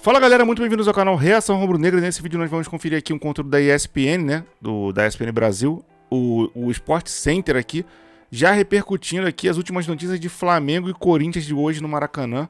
Fala galera, muito bem-vindos ao canal Reação Rubro-Negra. Nesse vídeo nós vamos conferir aqui um conteúdo da ESPN, né? Da ESPN Brasil, o Sport Center aqui, já repercutindo aqui as últimas notícias de Flamengo e Corinthians de hoje no Maracanã.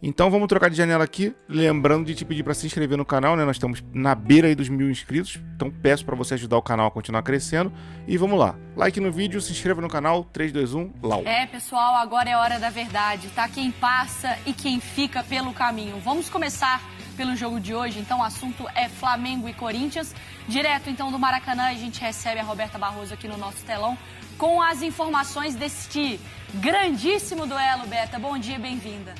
Então vamos trocar de janela aqui, lembrando de te pedir para se inscrever no canal, né? Nós estamos na beira aí dos 1000 inscritos, então peço para você ajudar o canal a continuar crescendo. E vamos lá, like no vídeo, se inscreva no canal, 3, 2, 1, lau. Pessoal, agora é a hora da verdade, tá? Quem passa e quem fica pelo caminho. Vamos começar pelo jogo de hoje, então o assunto é Flamengo e Corinthians. Direto então do Maracanã, a gente recebe a Roberta Barroso aqui no nosso telão com as informações deste grandíssimo duelo. Beta, bom dia, bem-vinda.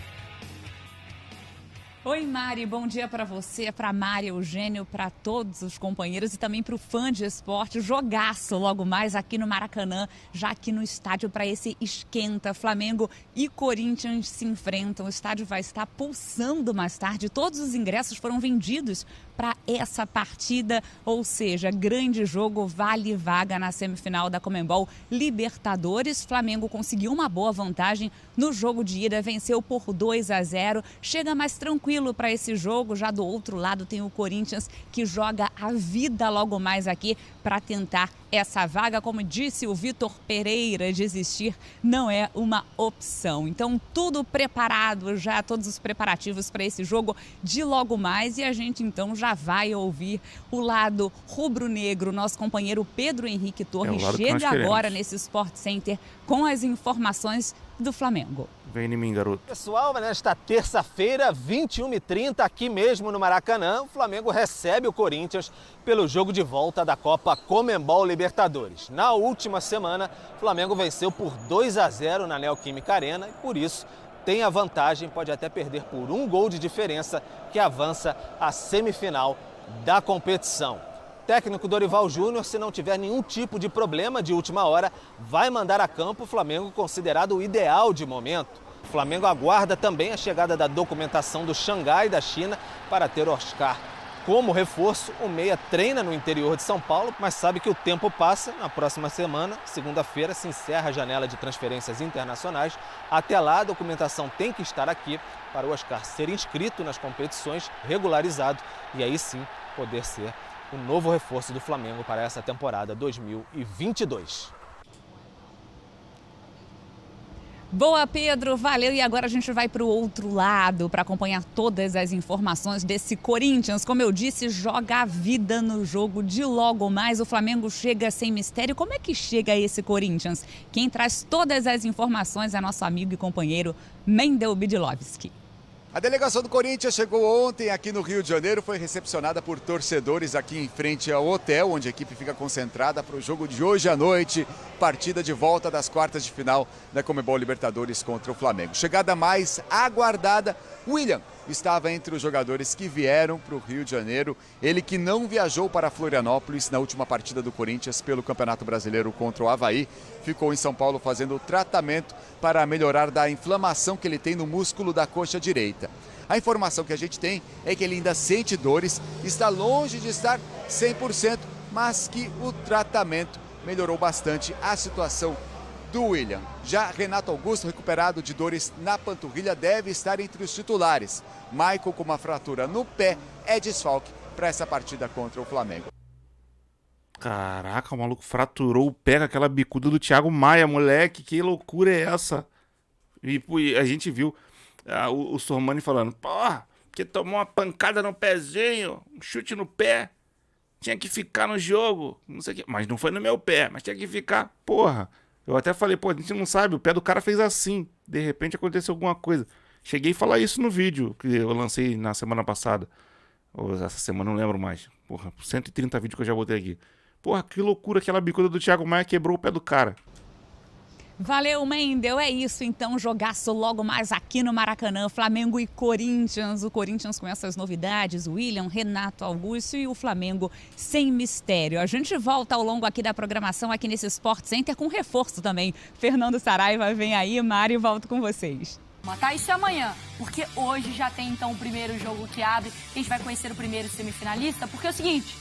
Oi, Mari, bom dia para você, para Mari, Eugênio, para todos os companheiros e também para o fã de esporte. Jogaço logo mais aqui no Maracanã, já aqui no estádio para esse esquenta. Flamengo e Corinthians se enfrentam. O estádio vai estar pulsando mais tarde. Todos os ingressos foram vendidos para essa partida, ou seja, grande jogo, vale vaga na semifinal da Conmebol Libertadores. Flamengo conseguiu uma boa vantagem no jogo de ida, venceu por 2-0, chega mais tranquilo para esse jogo. Já do outro lado tem o Corinthians, que joga a vida logo mais aqui para tentar essa vaga. Como disse o Vitor Pereira, desistir não é uma opção. Então tudo preparado já, todos os preparativos para esse jogo de logo mais, e a gente então já vai ouvir o lado rubro-negro. Nosso companheiro Pedro Henrique Torres chega agora nesse Sport Center com as informações do Flamengo. Vem em mim, garoto. Pessoal, nesta terça-feira, 21h30, aqui mesmo no Maracanã, o Flamengo recebe o Corinthians pelo jogo de volta da Copa Conmebol Libertadores. Na última semana, o Flamengo venceu por 2-0 na Neoquímica Arena e, por isso, tem a vantagem, pode até perder por 1 gol de diferença, que avança à semifinal da competição. O técnico Dorival Júnior, se não tiver nenhum tipo de problema de última hora, vai mandar a campo o Flamengo considerado o ideal de momento. O Flamengo aguarda também a chegada da documentação do Xangai da China para ter Oscar como reforço. O meia treina no interior de São Paulo, mas sabe que o tempo passa. Na próxima semana, segunda-feira, se encerra a janela de transferências internacionais. Até lá, a documentação tem que estar aqui para o Oscar ser inscrito nas competições, regularizado, e aí sim poder ser o novo reforço do Flamengo para essa temporada 2022. Boa, Pedro, valeu. E agora a gente vai para o outro lado para acompanhar todas as informações desse Corinthians. Como eu disse, joga a vida no jogo de logo mais. O Flamengo chega sem mistério. Como é que chega esse Corinthians? Quem traz todas as informações é nosso amigo e companheiro Mendel Bidlovski. A delegação do Corinthians chegou ontem aqui no Rio de Janeiro, foi recepcionada por torcedores aqui em frente ao hotel, onde a equipe fica concentrada para o jogo de hoje à noite, partida de volta das quartas de final da Conmebol Libertadores contra o Flamengo. Chegada mais aguardada, William estava entre os jogadores que vieram para o Rio de Janeiro, ele que não viajou para Florianópolis na última partida do Corinthians pelo Campeonato Brasileiro contra o Avaí, ficou em São Paulo fazendo o tratamento para melhorar da inflamação que ele tem no músculo da coxa direita. A informação que a gente tem é que ele ainda sente dores, está longe de estar 100%, mas que o tratamento melhorou bastante a situação do William. Já Renato Augusto, recuperado de dores na panturrilha, deve estar entre os titulares. Michael, com uma fratura no pé, é desfalque para essa partida contra o Flamengo. Caraca, o maluco fraturou o pé com aquela bicuda do Thiago Maia, moleque, que loucura é essa? E a gente viu o Sormani falando, porra, porque tomou uma pancada no pezinho, um chute no pé, tinha que ficar no jogo, não sei o que, mas não foi no meu pé, mas tinha que ficar, porra. Eu até falei, pô, a gente não sabe, o pé do cara fez assim, de repente aconteceu alguma coisa. Cheguei a falar isso no vídeo que eu lancei na semana passada, ou essa semana, não lembro mais. Porra, 130 vídeos que eu já botei aqui. Porra, que loucura, aquela bicuda do Thiago Maia quebrou o pé do cara. Valeu, Mendel. É isso, então, jogaço logo mais aqui no Maracanã, Flamengo e Corinthians. O Corinthians com essas novidades, William, Renato Augusto e o Flamengo sem mistério. A gente volta ao longo aqui da programação, aqui nesse Sport Center, com reforço também. Fernando Saraiva vem aí, Mari, volto com vocês. Tá, isso é amanhã, porque hoje já tem então o primeiro jogo que abre, a gente vai conhecer o primeiro semifinalista, porque é o seguinte,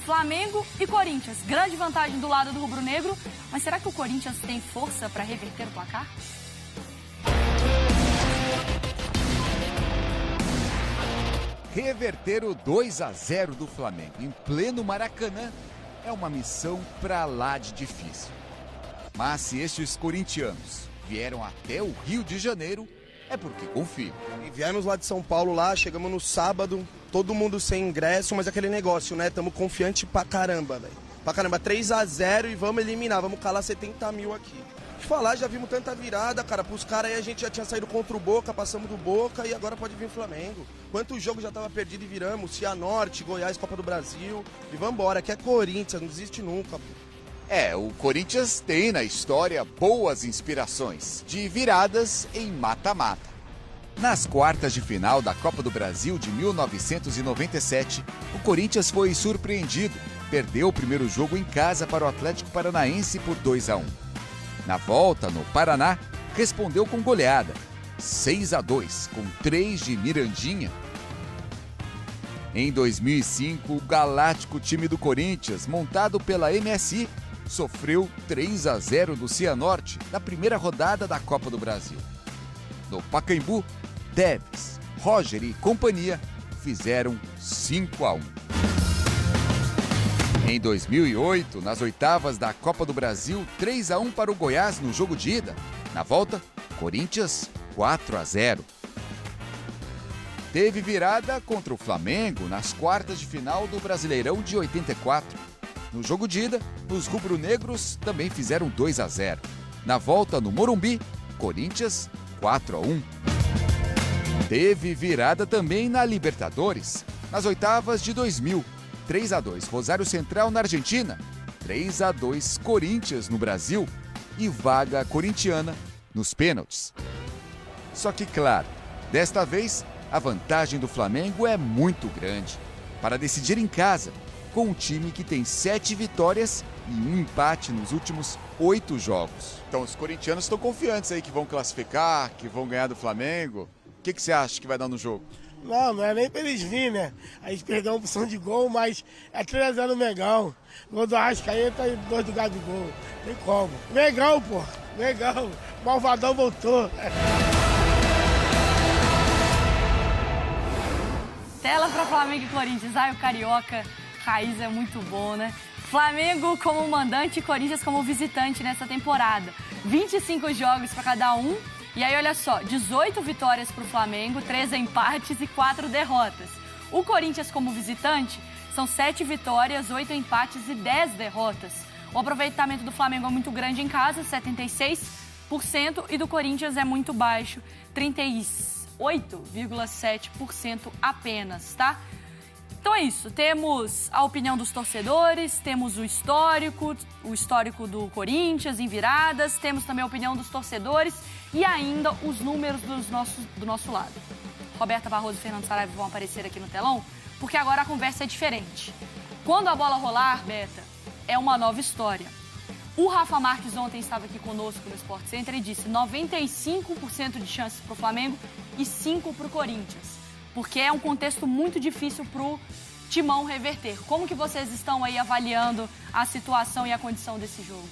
Flamengo e Corinthians, grande vantagem do lado do rubro-negro, mas será que o Corinthians tem força para reverter o placar? Reverter o 2-0 do Flamengo em pleno Maracanã é uma missão pra lá de difícil. Mas se estes corintianos vieram até o Rio de Janeiro, é porque confiam. E viemos lá de São Paulo, chegamos no sábado, todo mundo sem ingresso, mas aquele negócio, né? Tamo confiante pra caramba, velho. Pra caramba, 3-0 e vamos eliminar, vamos calar 70 mil aqui. De falar, já vimos tanta virada, cara, pros caras aí a gente já tinha saído contra o Boca, passamos do Boca e agora pode vir o Flamengo. Quanto jogo já tava perdido e viramos, Cianorte, Goiás, Copa do Brasil e vambora, aqui é Corinthians, não desiste nunca, pô. O Corinthians tem na história boas inspirações de viradas em mata-mata. Nas quartas de final da Copa do Brasil de 1997, o Corinthians foi surpreendido. Perdeu o primeiro jogo em casa para o Atlético Paranaense por 2-1. Na volta, no Paraná, respondeu com goleada, 6-2, com 3 de Mirandinha. Em 2005, o galáctico time do Corinthians, montado pela MSI, sofreu 3-0 do Cianorte na primeira rodada da Copa do Brasil. No Pacaembu, Tevez, Roger e companhia fizeram 5-1. Em 2008, nas oitavas da Copa do Brasil, 3-1 para o Goiás no jogo de ida. Na volta, Corinthians 4-0. Teve virada contra o Flamengo nas quartas de final do Brasileirão de 84. No jogo de ida, os rubro-negros também fizeram 2-0. Na volta no Morumbi, Corinthians 4-1. Teve virada também na Libertadores, nas oitavas de 2000. 3-2 Rosário Central na Argentina, 3-2 Corinthians no Brasil e vaga corintiana nos pênaltis. Só que, claro, desta vez a vantagem do Flamengo é muito grande para decidir em casa, com um time que tem 7 vitórias e 1 empate nos últimos 8 jogos. Então os corintianos estão confiantes aí que vão classificar, que vão ganhar do Flamengo. O que você acha que vai dar no jogo? Não é nem pra eles virem, né? A gente perdeu uma opção de gol, mas é 3-0 no Mengão. Gol do Arrascaeta e 2 do Gabigol. Tem como. Mengão, pô. Mengão. Malvadão voltou. Tela para Flamengo e Corinthians. Ai, o Carioca raiz é muito bom, né? Flamengo como mandante e Corinthians como visitante nessa temporada. 25 jogos para cada um. E aí, olha só, 18 vitórias para o Flamengo, 13 empates e 4 derrotas. O Corinthians, como visitante, são 7 vitórias, 8 empates e 10 derrotas. O aproveitamento do Flamengo é muito grande em casa, 76%, e do Corinthians é muito baixo, 38,7% apenas, tá? Então é isso, temos a opinião dos torcedores, temos o histórico do Corinthians em viradas, temos também a opinião dos torcedores e ainda os números do nosso lado. Roberta Barroso e Fernando Saraiva vão aparecer aqui no telão, porque agora a conversa é diferente. Quando a bola rolar, Beta, é uma nova história. O Rafa Marques ontem estava aqui conosco no Sport Center e disse 95% de chances para o Flamengo e 5% para o Corinthians. Porque é um contexto muito difícil para o Timão reverter. Como que vocês estão aí avaliando a situação e a condição desse jogo?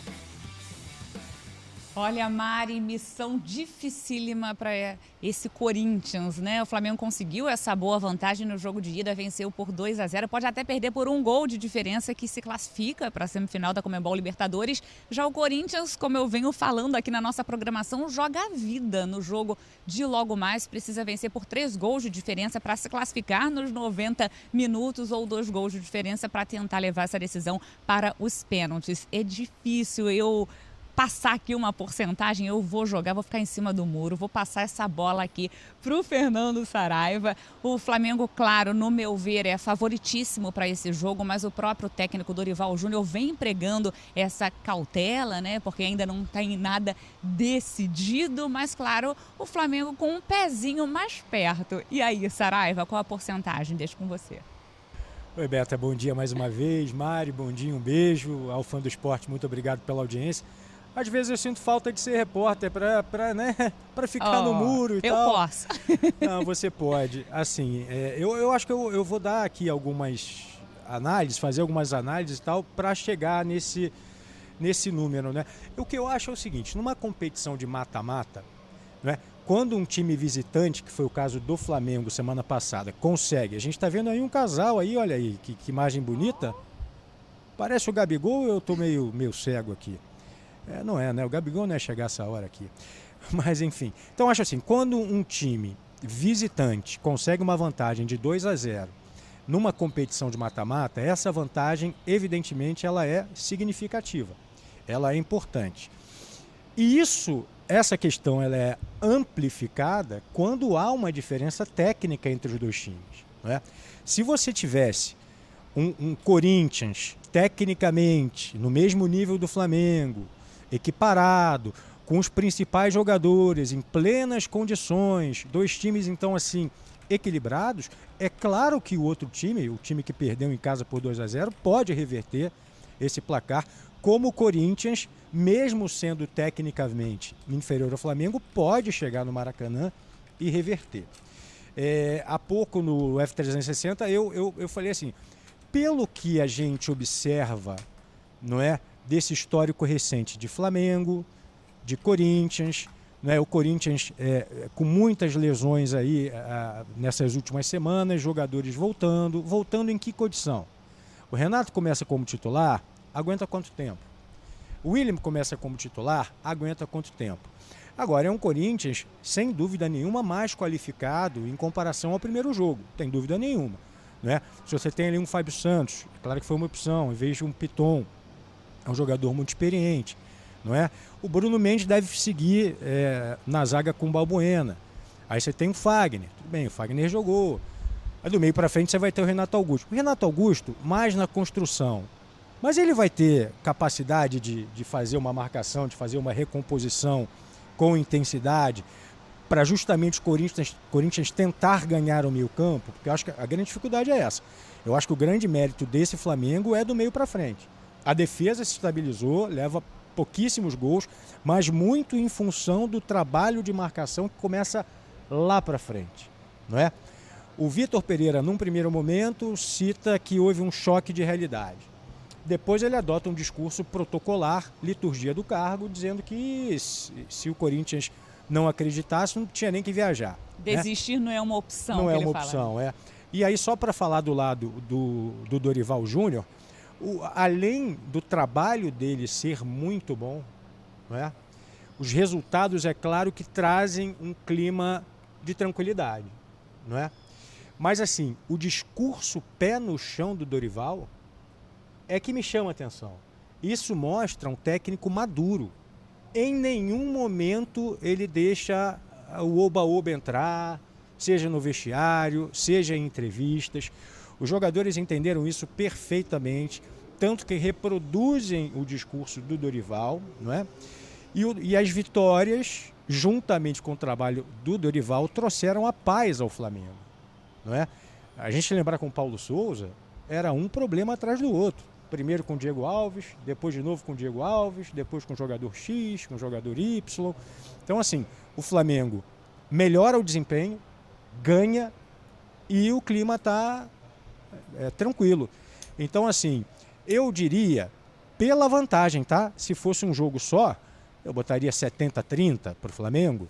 Olha, Mari, missão dificílima para esse Corinthians, né? O Flamengo conseguiu essa boa vantagem no jogo de ida, venceu por 2-0, pode até perder por 1 gol de diferença que se classifica para a semifinal da Conmebol Libertadores. Já o Corinthians, como eu venho falando aqui na nossa programação, joga a vida no jogo de logo mais, precisa vencer por 3 gols de diferença para se classificar nos 90 minutos ou 2 gols de diferença para tentar levar essa decisão para os pênaltis. É difícil, eu passar aqui uma porcentagem, eu vou jogar, vou ficar em cima do muro, vou passar essa bola aqui para o Fernando Saraiva. O Flamengo, claro, no meu ver, é favoritíssimo para esse jogo, mas o próprio técnico Dorival Júnior vem empregando essa cautela, né? Porque ainda não tem nada decidido, mas claro, o Flamengo com um pezinho mais perto. E aí, Saraiva, qual a porcentagem? Deixo com você. Oi, Beta, bom dia mais uma vez. Mari, bom dia, um beijo. Ao fã do esporte, muito obrigado pela audiência. Às vezes eu sinto falta de ser repórter para ficar no muro e tal. Eu posso. Não, você pode. Assim, eu acho que eu vou dar aqui algumas análises, fazer algumas análises e tal, para chegar nesse número, né? O que eu acho é o seguinte, numa competição de mata-mata, né? Quando um time visitante, que foi o caso do Flamengo semana passada, consegue, a gente está vendo aí um casal aí, olha aí, que imagem bonita. Parece o Gabigol ou eu estou meio cego aqui? Não é, né? O Gabigol não é chegar essa hora aqui. Mas, enfim. Então, acho assim, quando um time visitante consegue uma vantagem de 2-0 numa competição de mata-mata, essa vantagem, evidentemente, ela é significativa. Ela é importante. E essa questão ela é amplificada quando há uma diferença técnica entre os dois times. Não é? Se você tivesse um Corinthians, tecnicamente, no mesmo nível do Flamengo, equiparado, com os principais jogadores em plenas condições, dois times, então, assim, equilibrados, é claro que o outro time, o time que perdeu em casa por 2-0, pode reverter esse placar, como o Corinthians, mesmo sendo tecnicamente inferior ao Flamengo, pode chegar no Maracanã e reverter. Há pouco no F360 eu falei assim, pelo que a gente observa, não é, desse histórico recente de Flamengo, de Corinthians, né, o Corinthians com muitas lesões aí nessas últimas semanas, jogadores voltando em que condição? O Renato começa como titular, aguenta quanto tempo? O William começa como titular, aguenta quanto tempo? Agora, é um Corinthians, sem dúvida nenhuma, mais qualificado em comparação ao primeiro jogo, tem dúvida nenhuma. Né? Se você tem ali um Fábio Santos, é claro que foi uma opção, em vez de um Piton, é um jogador muito experiente. Não é? O Bruno Mendes deve seguir na zaga com o Balbuena. Aí você tem o Fagner, tudo bem, o Fagner jogou. Aí do meio para frente você vai ter o Renato Augusto. O Renato Augusto, mais na construção, mas ele vai ter capacidade de fazer uma marcação, de fazer uma recomposição com intensidade, para justamente os Corinthians tentar ganhar o meio campo, porque eu acho que a grande dificuldade é essa. Eu acho que o grande mérito desse Flamengo é do meio para frente. A defesa se estabilizou, leva pouquíssimos gols, mas muito em função do trabalho de marcação que começa lá para frente, não é? O Vitor Pereira, num primeiro momento, cita que houve um choque de realidade. Depois ele adota um discurso protocolar, liturgia do cargo, dizendo que se o Corinthians não acreditasse, não tinha nem que viajar. Desistir, né? Não é uma opção. Não é uma opção, E aí, só para falar do lado do Dorival Júnior, além do trabalho dele ser muito bom, não é? Os resultados, é claro, que trazem um clima de tranquilidade, não é? Mas, assim, o discurso pé no chão do Dorival é que me chama a atenção. Isso mostra um técnico maduro. Em nenhum momento ele deixa o oba-oba entrar, seja no vestiário, seja em entrevistas. Os jogadores entenderam isso perfeitamente, tanto que reproduzem o discurso do Dorival, não é? E as vitórias, juntamente com o trabalho do Dorival, trouxeram a paz ao Flamengo, não é? A gente lembrar com o Paulo Souza, era um problema atrás do outro. Primeiro com o Diego Alves, depois de novo com o Diego Alves, depois com o jogador X, com o jogador Y. Então, assim, o Flamengo melhora o desempenho, ganha e o clima está tranquilo. Então, assim, eu diria, pela vantagem, tá? Se fosse um jogo só, eu botaria 70-30 para o Flamengo,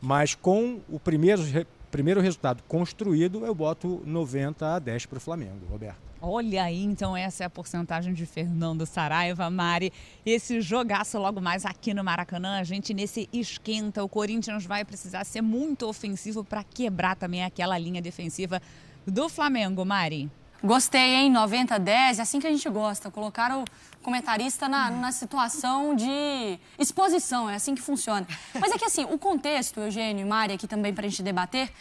mas com o primeiro resultado construído, eu boto 90-10 para o Flamengo, Roberto. Olha aí, então essa é a porcentagem de Fernando Saraiva. Mari, esse jogaço logo mais aqui no Maracanã, a gente nesse esquenta, o Corinthians vai precisar ser muito ofensivo para quebrar também aquela linha defensiva do Flamengo, Mari. Gostei, hein? 90-10, é assim que a gente gosta. Colocaram o comentarista na situação de exposição, é assim que funciona. Mas é que assim, o contexto, Eugênio e Mari, aqui também para a gente debater,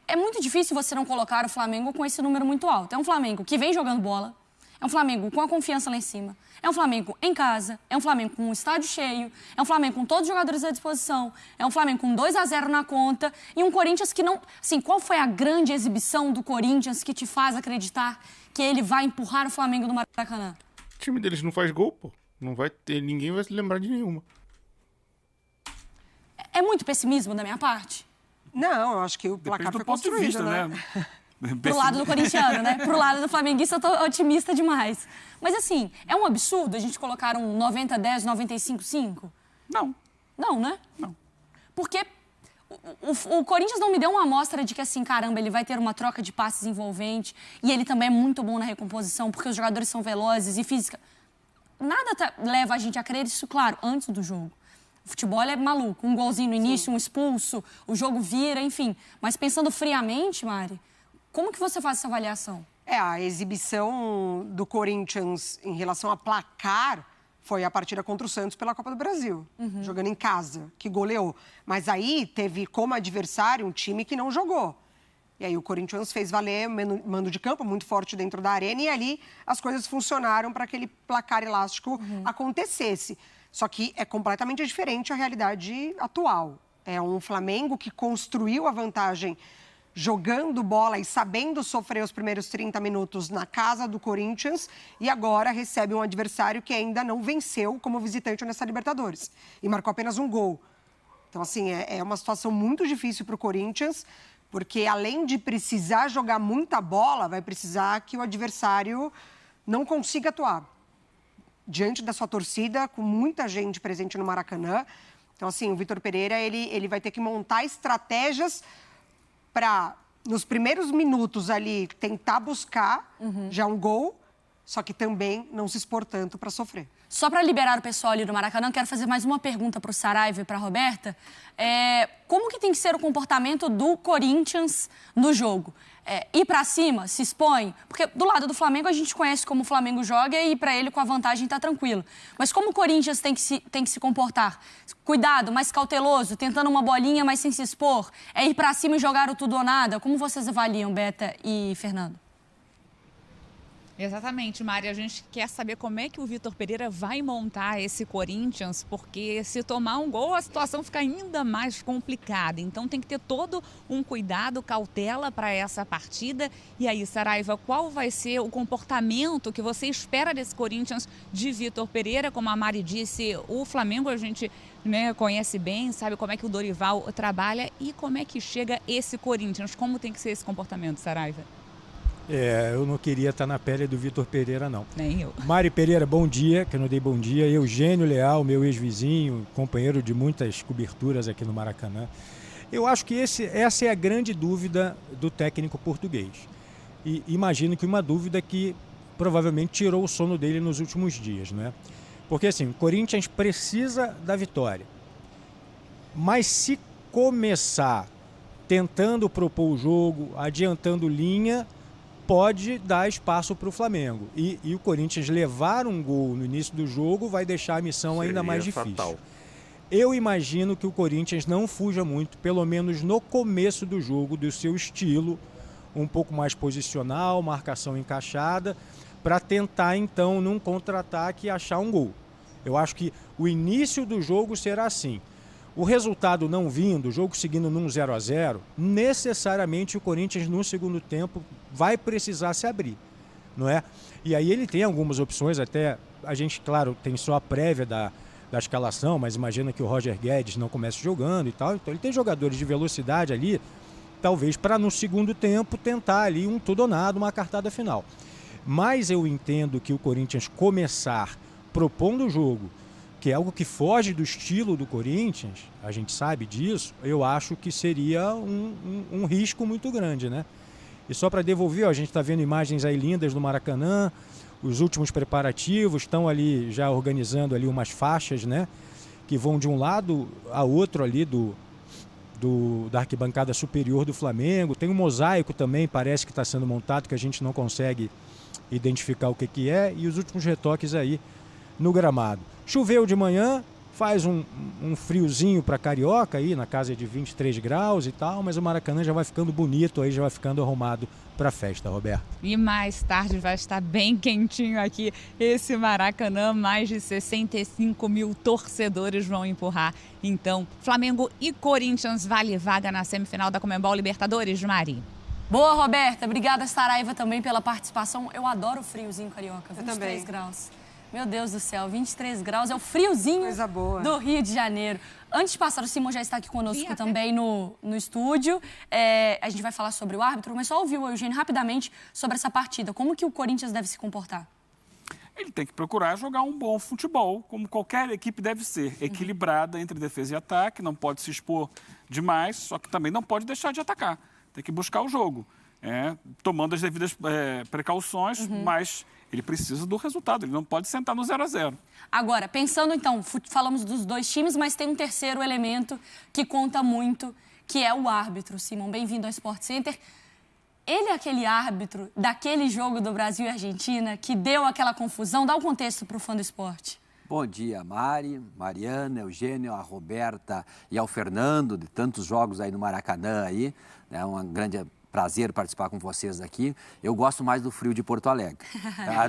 é muito difícil você não colocar o Flamengo com esse número muito alto. É um Flamengo que vem jogando bola, é um Flamengo com a confiança lá em cima, é um Flamengo em casa, é um Flamengo com o estádio cheio, é um Flamengo com todos os jogadores à disposição, é um Flamengo com 2-0 na conta e um Corinthians que não... Assim, qual foi a grande exibição do Corinthians que te faz acreditar que ele vai empurrar o Flamengo no Maracanã? O time deles não faz gol, pô. Não vai ter, ninguém vai se lembrar de nenhuma. É muito pessimismo da minha parte? Não, eu acho que o placar foi construído, vista, né? Pro lado do corintiano, né? Pro lado do flamenguista, eu tô otimista demais. Mas, assim, é um absurdo a gente colocar um 90-10, 95-5? Não. Não, né? Não. Porque O Corinthians não me deu uma amostra de que, assim, caramba, ele vai ter uma troca de passes envolvente e ele também é muito bom na recomposição, porque os jogadores são velozes e física. Nada leva a gente a crer isso, claro, antes do jogo. O futebol é maluco. Um golzinho no início, um expulso, o jogo vira, enfim. Mas pensando friamente, Mari, como que você faz essa avaliação? A exibição do Corinthians em relação a placar foi a partida contra o Santos pela Copa do Brasil, jogando em casa, que goleou. Mas aí teve como adversário um time que não jogou. E aí o Corinthians fez valer mando de campo muito forte dentro da arena e ali as coisas funcionaram para aquele placar elástico acontecesse. Só que é completamente diferente a realidade atual. É um Flamengo que construiu a vantagem jogando bola e sabendo sofrer os primeiros 30 minutos na casa do Corinthians e agora recebe um adversário que ainda não venceu como visitante nessa Libertadores e marcou apenas um gol. Então, assim, é uma situação muito difícil para o Corinthians, porque além de precisar jogar muita bola, vai precisar que o adversário não consiga atuar diante da sua torcida, com muita gente presente no Maracanã. Então, assim, o Vitor Pereira, ele vai ter que montar estratégias para, nos primeiros minutos ali, tentar buscar já um gol, só que também não se expor tanto para sofrer. Só para liberar o pessoal ali do Maracanã, quero fazer mais uma pergunta para o Saraiva e para a Roberta. Como que tem que ser o comportamento do Corinthians no jogo? Ir para cima, se expõe? Porque do lado do Flamengo a gente conhece como o Flamengo joga e para ele com a vantagem está tranquilo. Mas como o Corinthians tem que se comportar? Cuidado, mais cauteloso, tentando uma bolinha, mas sem se expor? É ir para cima e jogar o tudo ou nada? Como vocês avaliam, Beta e Fernando? Exatamente, Mari. A gente quer saber como é que o Vitor Pereira vai montar esse Corinthians, porque se tomar um gol, a situação fica ainda mais complicada. Então tem que ter todo um cuidado, cautela para essa partida. E aí, Saraiva, qual vai ser o comportamento que você espera desse Corinthians de Vitor Pereira? Como a Mari disse, o Flamengo a gente conhece bem, sabe como é que o Dorival trabalha e como é que chega esse Corinthians. Como tem que ser esse comportamento, Saraiva? Eu não queria estar na pele do Vitor Pereira, não. Nem eu. Mari Pereira, bom dia, que eu não dei bom dia. Eugênio Leal, meu ex-vizinho, companheiro de muitas coberturas aqui no Maracanã. Eu acho que essa é a grande dúvida do técnico português. E imagino que uma dúvida que provavelmente tirou o sono dele nos últimos dias, né? Porque assim, o Corinthians precisa da vitória. Mas se começar tentando propor o jogo, adiantando linha, pode dar espaço para o Flamengo. E o Corinthians levar um gol no início do jogo vai deixar a missão ainda mais difícil. Fatal. Eu imagino que o Corinthians não fuja muito, pelo menos no começo do jogo, do seu estilo, um pouco mais posicional, marcação encaixada, para tentar, então, num contra-ataque, achar um gol. Eu acho que o início do jogo será assim. O resultado não vindo, o jogo seguindo num 0-0, necessariamente o Corinthians no segundo tempo vai precisar se abrir, não é? E aí ele tem algumas opções, até a gente, claro, tem só a prévia da escalação, mas imagina que o Roger Guedes não comece jogando e tal, então ele tem jogadores de velocidade ali, talvez para no segundo tempo tentar ali um tudo ou nada, uma cartada final. Mas eu entendo que o Corinthians começar propondo o jogo, que é algo que foge do estilo do Corinthians, a gente sabe disso, eu acho que seria um risco muito grande, né? E só para devolver, a gente está vendo imagens aí lindas do Maracanã, os últimos preparativos, estão ali já organizando ali umas faixas, né? Que vão de um lado a outro ali da arquibancada superior do Flamengo. Tem um mosaico também, parece que está sendo montado, que a gente não consegue identificar o que é, e os últimos retoques aí no gramado. Choveu de manhã, faz um friozinho para Carioca aí, na casa de 23 graus e tal, mas o Maracanã já vai ficando bonito aí, já vai ficando arrumado para a festa, Roberto. E mais tarde vai estar bem quentinho aqui esse Maracanã, mais de 65 mil torcedores vão empurrar. Então, Flamengo e Corinthians vale vaga na semifinal da Conmebol Libertadores, Mari. Boa, Roberta. Obrigada, Saraiva, também pela participação. Eu adoro o friozinho carioca, 23 graus. Meu Deus do céu, 23 graus, é o friozinho do Rio de Janeiro. Antes de passar, o Simon já está aqui conosco também no estúdio. A gente vai falar sobre o árbitro, mas só ouvir o Eugênio rapidamente sobre essa partida. Como que o Corinthians deve se comportar? ele tem que procurar jogar um bom futebol, como qualquer equipe deve ser, equilibrada entre defesa e ataque, não pode se expor demais, só que também não pode deixar de atacar. Tem que buscar o jogo, tomando as devidas precauções, mas ele precisa do resultado, ele não pode sentar no 0-0. Agora, pensando então, falamos dos dois times, mas tem um terceiro elemento que conta muito, que é o árbitro. Simon, bem-vindo ao Sport Center. Ele é aquele árbitro daquele jogo do Brasil e Argentina que deu aquela confusão? Dá um contexto para o fã do esporte. Bom dia, Mari, Mariana, Eugênio, a Roberta e ao Fernando, de tantos jogos aí no Maracanã aí. É um grande prazer participar com vocês aqui. Eu gosto mais do frio de Porto Alegre,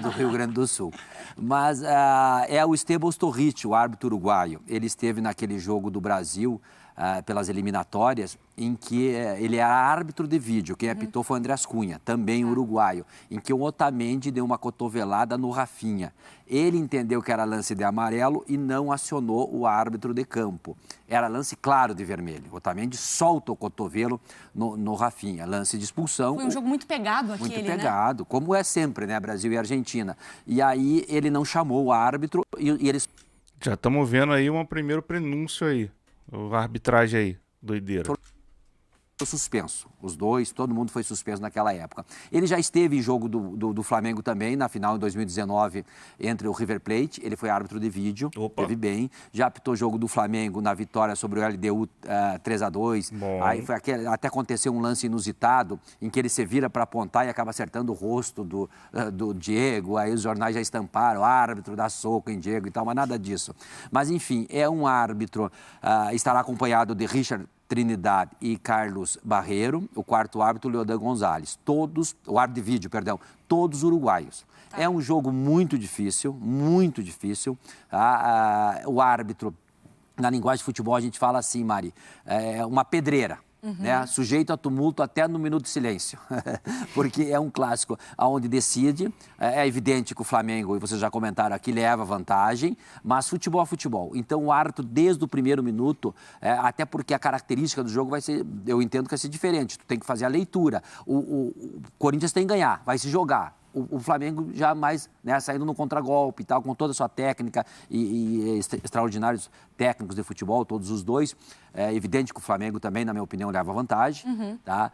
do Rio Grande do Sul. Mas é o Esteban Sturridge, o árbitro uruguaio. Ele esteve naquele jogo do Brasil pelas eliminatórias, em que ele era árbitro de vídeo. Quem apitou foi o Andrés Cunha, também uruguaio, em que o Otamendi deu uma cotovelada no Rafinha. Ele entendeu que era lance de amarelo e não acionou o árbitro de campo. Era lance claro de vermelho. O Otamendi solta o cotovelo no Rafinha. Lance de expulsão. Foi um jogo muito pegado aquele, muito pegado, como é sempre, né? Brasil e Argentina. E aí ele não chamou o árbitro e eles... Já estamos vendo aí um primeiro prenúncio aí. A arbitragem aí, doideira. Suspenso, os dois, todo mundo foi suspenso naquela época. Ele já esteve em jogo do Flamengo também, na final em 2019, entre o River Plate, ele foi árbitro de vídeo, teve bem, já apitou jogo do Flamengo na vitória sobre o LDU 3-2, aí foi até aconteceu um lance inusitado, em que ele se vira para apontar e acaba acertando o rosto do Diego, aí os jornais já estamparam, árbitro dá soco em Diego e tal, mas nada disso. Mas enfim, é um árbitro, estará acompanhado de Richard Trinidad e Carlos Barreiro, o quarto árbitro, Leodan Gonzalez. O árbitro de vídeo, perdão, todos uruguaios. É um jogo muito difícil, muito difícil. O árbitro, na linguagem de futebol, a gente fala assim, Mari, é uma pedreira. Né? Sujeito a tumulto até no minuto de silêncio, porque é um clássico onde decide, é evidente que o Flamengo, e vocês já comentaram aqui, leva vantagem, mas futebol é futebol, então o árbitro desde o primeiro minuto, até porque a característica do jogo vai ser, eu entendo que vai ser diferente, tu tem que fazer a leitura, o Corinthians tem que ganhar, vai se jogar. O Flamengo já mais, né, saindo no contragolpe e tal, com toda a sua técnica e extraordinários técnicos de futebol, todos os dois. É evidente que o Flamengo também, na minha opinião, leva vantagem. Tá?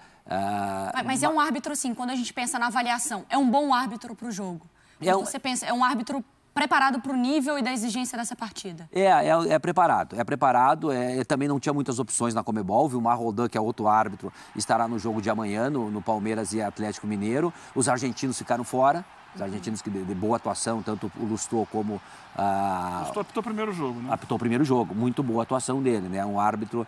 Mas é um árbitro, assim, quando a gente pensa na avaliação, é um bom árbitro para o jogo? Você pensa, é um árbitro preparado para o nível e da exigência dessa partida? É preparado. Também não tinha muitas opções na Conmebol. O Vilmar Roldan, que é outro árbitro, estará no jogo de amanhã, no Palmeiras e Atlético Mineiro. Os argentinos ficaram fora. Os argentinos que de boa atuação, tanto o Lustó como... Lustó apitou o primeiro jogo, né? Apitou o primeiro jogo. Muito boa atuação dele, né? Um árbitro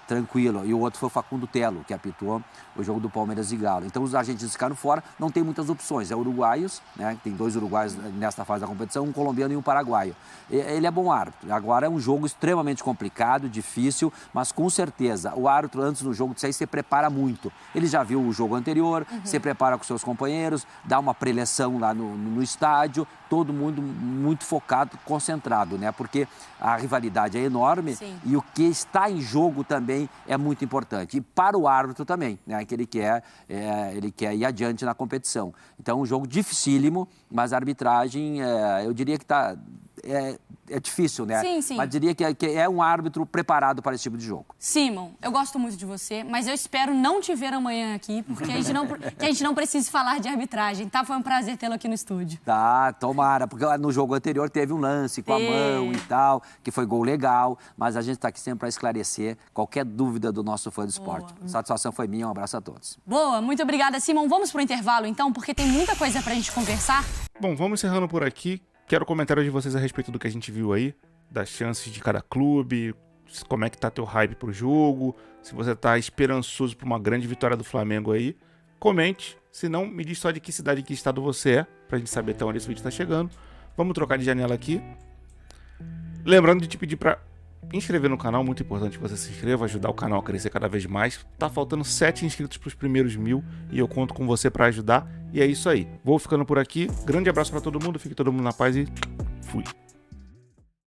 tranquilo. E o outro foi o Facundo Telo, que apitou o jogo do Palmeiras e Galo. Então, os argentinos ficaram fora. Não tem muitas opções. É uruguaios, né? Tem 2 uruguaios nesta fase da competição, um colombiano e um paraguaio. Ele é bom árbitro. Agora, é um jogo extremamente complicado, difícil, mas com certeza, o árbitro, antes do jogo de sair, se prepara muito. Ele já viu o jogo anterior, se prepara com seus companheiros, dá uma preleção lá no estádio, todo mundo muito focado, concentrado, né? Porque a rivalidade é enorme. Sim. E o que está em jogo também é muito importante. E para o árbitro também, né? Que ele quer ir adiante na competição. Então, um jogo dificílimo, mas a arbitragem, eu diria que é difícil, né? Sim. Mas diria que é um árbitro preparado para esse tipo de jogo. Simon, eu gosto muito de você, mas eu espero não te ver amanhã aqui, porque a gente não precise falar de arbitragem, tá? Foi um prazer tê-lo aqui no estúdio. Tá, tomara, porque no jogo anterior teve um lance com a mão e tal, que foi gol legal, mas a gente está aqui sempre para esclarecer qualquer dúvida do nosso fã do esporte. A satisfação foi minha, um abraço a todos. Boa, muito obrigada, Simon. Vamos pro intervalo, então, porque tem muita coisa pra gente conversar. Bom, vamos encerrando por aqui. Quero comentários de vocês a respeito do que a gente viu aí, das chances de cada clube, como é que tá teu hype pro jogo, se você tá esperançoso por uma grande vitória do Flamengo aí, comente, se não, me diz só de que cidade e que estado você é, pra gente saber até onde esse vídeo tá chegando. Vamos trocar de janela aqui. Lembrando de te pedir pra inscrever no canal, muito importante que você se inscreva, ajudar o canal a crescer cada vez mais. Tá faltando 7 inscritos pros primeiros 1000 e eu conto com você pra ajudar. E é isso aí. Vou ficando por aqui. Grande abraço pra todo mundo, fique todo mundo na paz e fui.